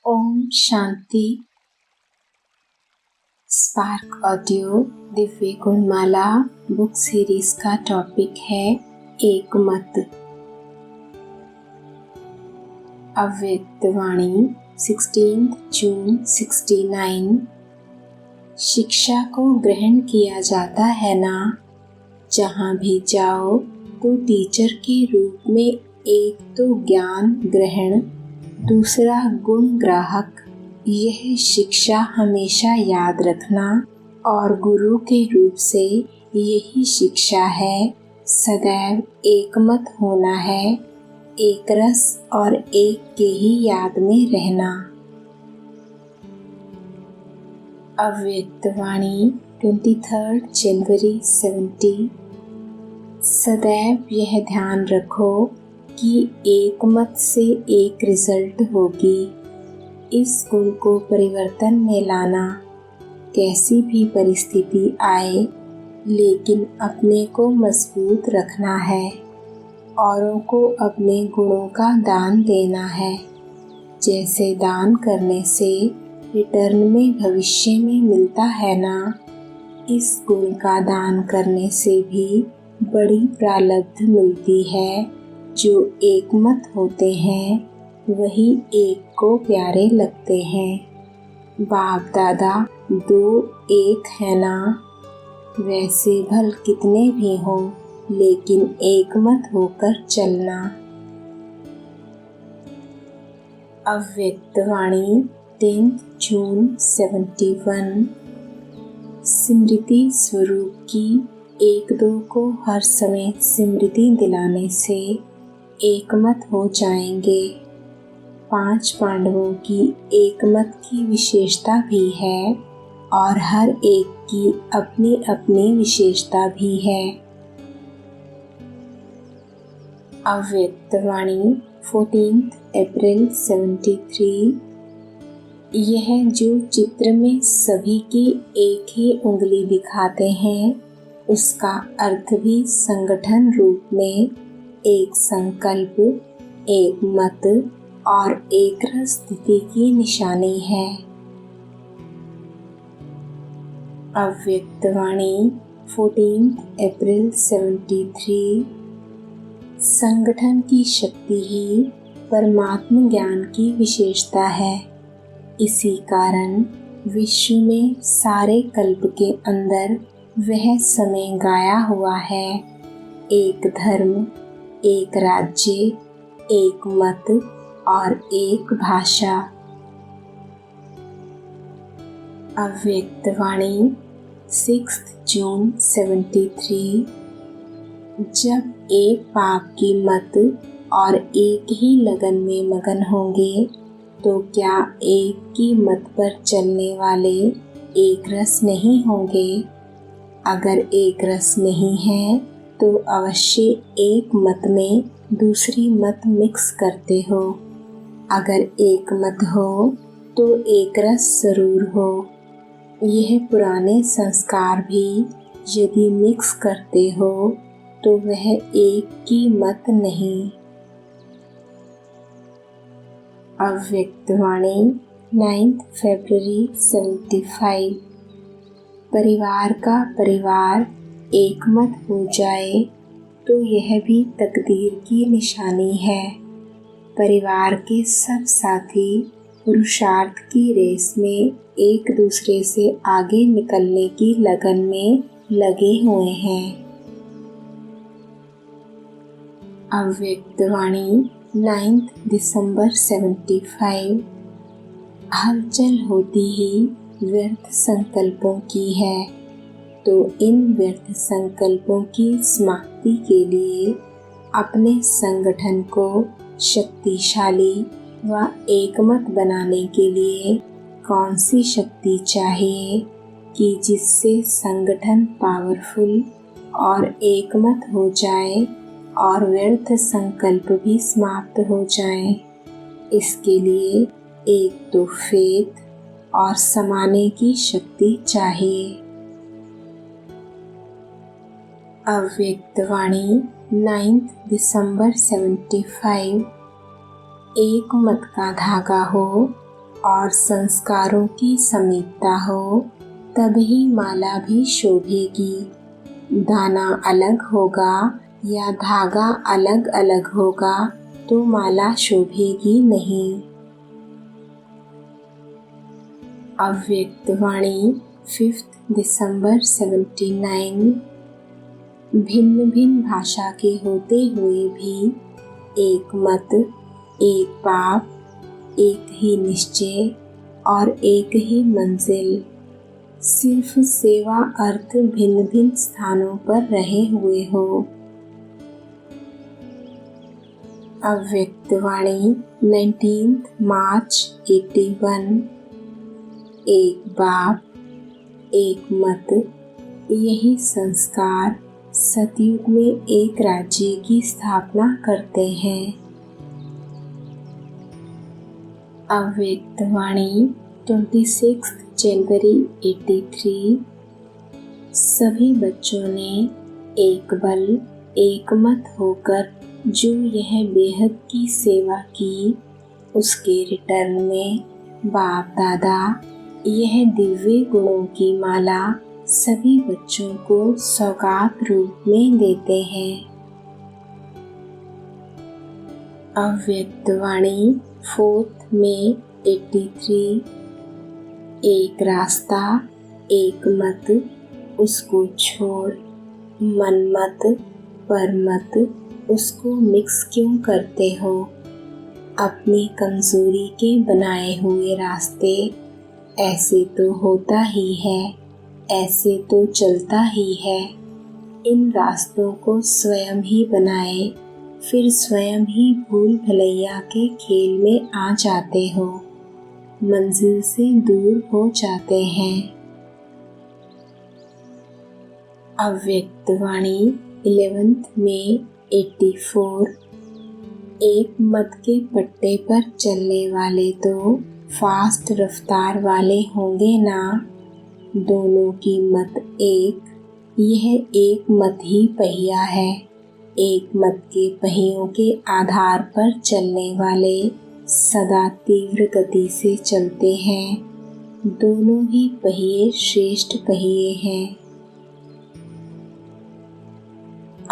Om Shanti. Spark audio Divya Gunmala book series का topic है एक मत। अव्यक्त वाणी 16 जून 69। शिक्षा को ग्रहण किया जाता है ना, जहाँ भी जाओ तो टीचर के रूप में एक तो ज्ञान ग्रहण, दूसरा गुण ग्राहक। यह शिक्षा हमेशा याद रखना और गुरु के रूप से यही शिक्षा है। सदैव एकमत होना है, एक रस और एक के ही याद में रहना। अव्यक्त वाणी 23 जनवरी 70। सदैव यह ध्यान रखो कि एक मत से एक रिजल्ट होगी। इस गुण को परिवर्तन में लाना, कैसी भी परिस्थिति आए लेकिन अपने को मजबूत रखना है। औरों को अपने गुणों का दान देना है। जैसे दान करने से रिटर्न में भविष्य में मिलता है ना, इस गुण का दान करने से भी बड़ी प्रारब्ध मिलती है। जो एकमत होते हैं वही एक को प्यारे लगते हैं। बाप दादा दो एक है ना, वैसे भल कितने भी हो लेकिन एकमत होकर चलना। अव्यक्त वाणी 10 जून 71। स्मृति स्वरूप की एक दो को हर समय स्मृति दिलाने से एकमत हो जाएंगे। 5 पांडवों की एकमत की विशेषता भी है और हर एक की अपनी अपनी विशेषता भी है। अव्यक्त वाणी 14 अप्रैल 73। यह जो चित्र में सभी की एक ही उंगली दिखाते हैं, उसका अर्थ भी संगठन रूप में एक संकल्प, एक मत और एक रस स्थिति की निशानी है। अव्यक्त वाणी 14 अप्रैल 73। संगठन की शक्ति ही परमात्म ज्ञान की विशेषता है। इसी कारण विश्व में सारे कल्प के अंदर वह समय गाया हुआ है। एक धर्म, एक राज्य, एक मत और एक भाषा। अव्यक्त वाणी 6 जून 73। जब एक बाप की मत और एक ही लगन में मगन होंगे तो क्या एक की मत पर चलने वाले एक रस नहीं होंगे? अगर एक रस नहीं है तो अवश्य एक मत में दूसरी मत मिक्स करते हो। अगर एक मत हो तो एक रस जरूर हो। यह पुराने संस्कार भी यदि मिक्स करते हो तो वह एक की मत नहीं। अव्यक्त वाणी 9 फरवरी 75। परिवार का परिवार एकमत हो जाए तो यह भी तकदीर की निशानी है। परिवार के सब साथी पुरुषार्थ की रेस में एक दूसरे से आगे निकलने की लगन में लगे हुए हैं। अव्यक्त वाणी 9 दिसंबर 75। हलचल होती ही व्यर्थ संकल्पों की है, तो इन व्यर्थ संकल्पों की समाप्ति के लिए अपने संगठन को शक्तिशाली व एकमत बनाने के लिए कौन सी शक्ति चाहिए कि जिससे संगठन पावरफुल और एकमत हो जाए और व्यर्थ संकल्प भी समाप्त हो जाएं। इसके लिए एक तो फेथ और समाने की शक्ति चाहिए। अव्यक्त वाणी 9 दिसंबर 75। एक मत का धागा हो और संस्कारों की समीपता हो, तभी माला भी शोभेगी। दाना अलग होगा या धागा अलग अलग होगा तो माला शोभेगी नहीं। अव्यक्तवाणी 5 दिसंबर 79। भिन्न भिन्न भाषा के होते हुए भी एक मत, एक पाप, एक ही निश्चय और एक ही मंजिल। सिर्फ सेवा अर्थ भिन्न भिन्न स्थानों पर रहे हुए हो। अव्यक्तवाणी 19 मार्च 81। एक बाप, एक मत, यही संस्कार सतयुग में एक राज्य की स्थापना करते हैं। अव्यक्तवाणी 26 जनवरी 83। सभी बच्चों ने एक बल एक मत होकर जो यह बेहद की सेवा की, उसके रिटर्न में बाप दादा यह दिव्य गुणों की माला सभी बच्चों को सौगात रूप में देते हैं। अव्यक्तवाणी 4 मई 83। एक रास्ता, एक मत, उसको छोड़, मन मत, पर मत, उसको मिक्स क्यों करते हो? अपनी कमजोरी के बनाए हुए रास्ते, ऐसे तो होता ही है, ऐसे तो चलता ही है। इन रास्तों को स्वयं ही बनाए, फिर स्वयं ही भूल भलैया के खेल में आ जाते हो, मंजिल से दूर हो जाते हैं। अव्यक्तवाणी 11 मई 84। एक मत के पट्टे पर चलने वाले तो फास्ट रफ्तार वाले होंगे ना। दोनों की मत एक, यह एक मत ही पहिया है। एक मत के पहियों के आधार पर चलने वाले सदा तीव्र गति से चलते हैं। दोनों ही पहिए श्रेष्ठ पहिए हैं।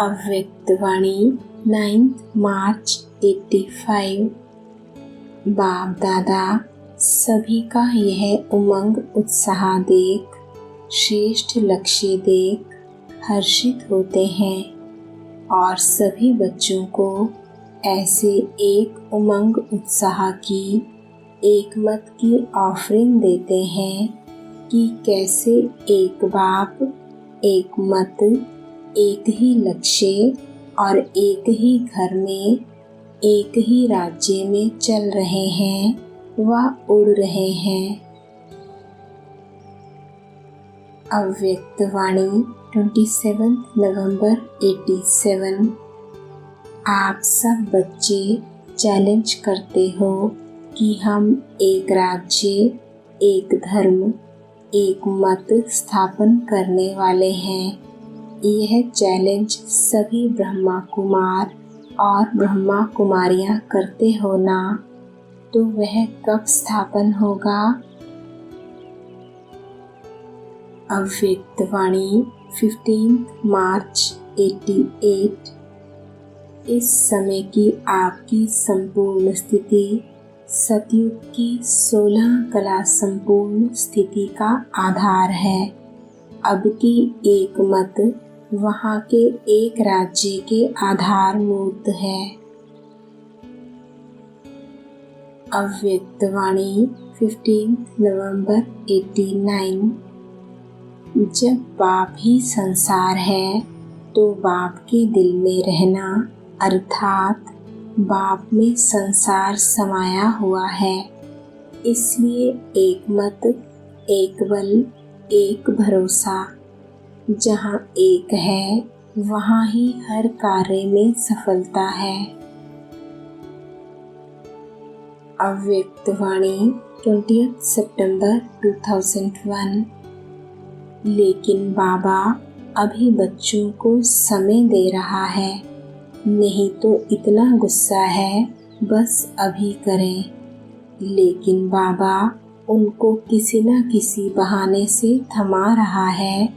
अव्यक्तवाणी 9 मार्च 85। बाप दादा सभी का यह उमंग उत्साह देख, श्रेष्ठ लक्ष्य देख हर्षित होते हैं और सभी बच्चों को ऐसे एक उमंग उत्साह की, एक मत की ऑफरिंग देते हैं कि कैसे एक बाप, एक मत, एक ही लक्ष्य और एक ही घर में, एक ही राज्य में चल रहे हैं व उड़ रहे हैं। अव्यक्तवाणी 27 नवंबर 87। आप सब बच्चे चैलेंज करते हो कि हम एक राज्य, एक धर्म, एक मत स्थापन करने वाले हैं। यह चैलेंज सभी ब्रह्मा कुमार और ब्रह्मा कुमारियां करते हो ना, तो वह कब स्थापन होगा? अव्यक्तवाणी 15 मार्च 88। इस समय की आपकी संपूर्ण स्थिति सतयुग की 16 कला संपूर्ण स्थिति का आधार है। अब की एक मत वहाँ के एक राज्य के आधार मूर्त है। अव्यक्तवाणी 15 नवंबर 89। जब बाप ही संसार है तो बाप के दिल में रहना अर्थात बाप में संसार समाया हुआ है। इसलिए एक मत, एक बल, एक भरोसा। जहाँ एक है वहाँ ही हर कार्य में सफलता है। अव्यक्तवाणी 20 सितंबर 2001। लेकिन बाबा अभी बच्चों को समय दे रहा है, नहीं तो इतना गुस्सा है बस अभी करें। लेकिन बाबा उनको किसी न किसी बहाने से थमा रहा है,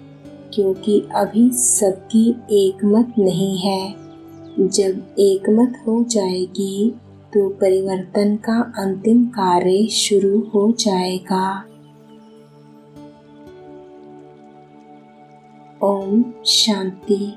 क्योंकि अभी सबकी एकमत नहीं है। जब एकमत हो जाएगी तो परिवर्तन का अंतिम कार्य शुरू हो जाएगा। ओम शांति।